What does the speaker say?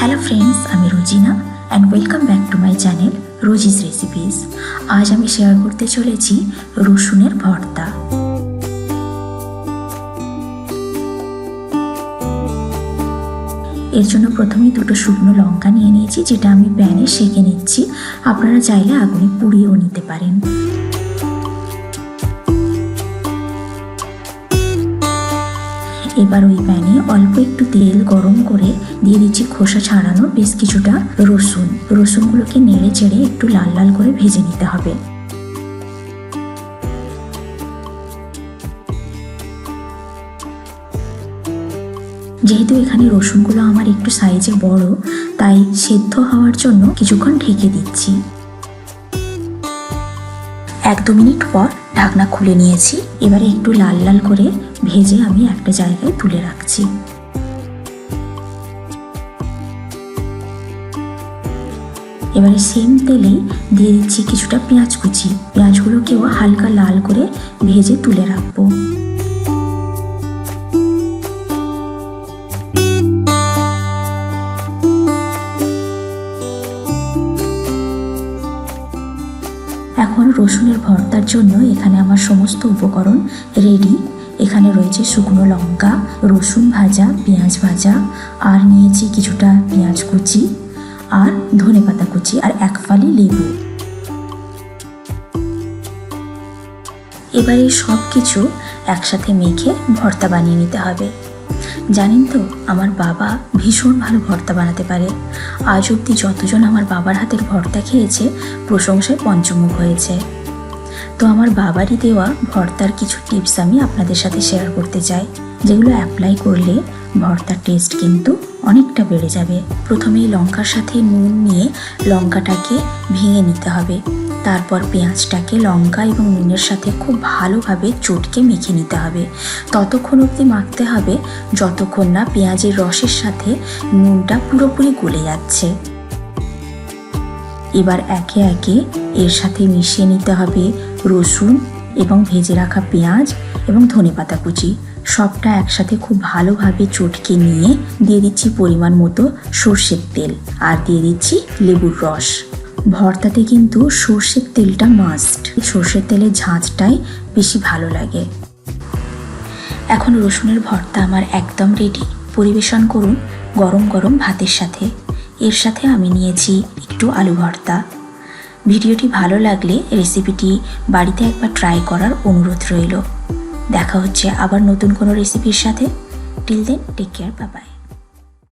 Hello friends, আমি Rojina and welcome back to my channel Rojis recipes. আজ আমি শেয়ার করতে চলেছি রসুনের ভর্তা। এর জন্য প্রথমেই দুটো শুকনো লঙ্কা নিয়ে নিয়েছি, যেটা আমি প্যানে সেঁকে নিচ্ছি। আপনারা চাইলে আগুনে পুড়িয়েও নিতে পারেন। এবার ওই প্যানে অল্প একটু তেল গরম করে দিয়ে দিচ্ছি খোসা ছাড়ানো বেশ কিছুটা রসুনগুলোকে নেড়ে চেড়ে একটু লাল লাল করে ভেজে নিতে হবে। যেহেতু এখানে রসুনগুলো আমার একটু সাইজে বড়, তাই সেদ্ধ হওয়ার জন্য কিছুক্ষণ ঢেকে দিচ্ছি। 1-2 মিনিট পর ঢাকনা খুলে নিয়েছি। এবারে একটু লাল লাল করে ভেজে আমি একটা জায়গায় তুলে রাখছি। এবারে সেম তেলে দিয়ে দিচ্ছি কিছুটা পেঁয়াজ কুচি। পেঁয়াজগুলোকেও হালকা লাল করে ভেজে তুলে রাখবো। এখন রসুনের ভর্তার জন্য এখানে আমার সমস্ত উপকরণ রেডি। এখানে রয়েছে শুকনো লঙ্কা, রসুন ভাজা, পেঁয়াজ ভাজা, আর নিয়েছি কিছুটা পেঁয়াজ কুচি আর ধনেপাতা কুচি আর 1 ফালি লেবু। এবারে সব কিছু একসাথে মেখে ভর্তা বানিয়ে নিতে হবে। জানেন তো, আমার বাবা ভীষণ ভালো ভর্তা বানাতে পারে। আজ অবধি যতজন আমার বাবার হাতের ভর্তা খেয়েছে প্রশংসায় পঞ্চমুখ হয়েছে। তো আমার বাবারই দেওয়া ভর্তার কিছু টিপস আমি আপনাদের সাথে শেয়ার করতে চাই, যেগুলো অ্যাপ্লাই করলে ভর্তার টেস্ট কিন্তু অনেকটা বেড়ে যাবে। প্রথমেই লঙ্কার সাথে নুন নিয়ে লঙ্কাটাকে ভেঙে নিতে হবে। তারপর পেঁয়াজটাকে লঙ্কা এবং নুনের সাথে খুব ভালোভাবে চটকে মেখে নিতে হবে। ততক্ষণ অবধি মাখতে হবে যতক্ষণ না পেঁয়াজের রসের সাথে নুনটা পুরোপুরি গলে যাচ্ছে। এবার একে একে এর সাথে মিশিয়ে নিতে হবে রসুন এবং ভেজে রাখা পেঁয়াজ এবং ধনেপাতা কুচি। সবটা একসাথে খুব ভালোভাবে চটকে নিয়ে দিয়ে দিচ্ছি পরিমাণ মতো সর্ষের তেল আর দিয়ে দিচ্ছি লেবুর রস। ভর্তাতে কিন্তু সর্ষের তেলটা মাস্ট। সর্ষের তেলের ঝাঁঝটাই বেশি ভালো লাগে। এখন রসুনের ভর্তা আমার একদম রেডি। পরিবেশন করুন গরম গরম ভাতের সাথে। এর সাথে আমি নিয়েছি একটু আলু ভর্তা। ভিডিওটি ভালো লাগলে রেসিপিটি বাড়িতে একবার ট্রাই করার অনুরোধ রইল। দেখা হচ্ছে আবার নতুন কোনো রেসিপির সাথে। Till then, take care, bye by.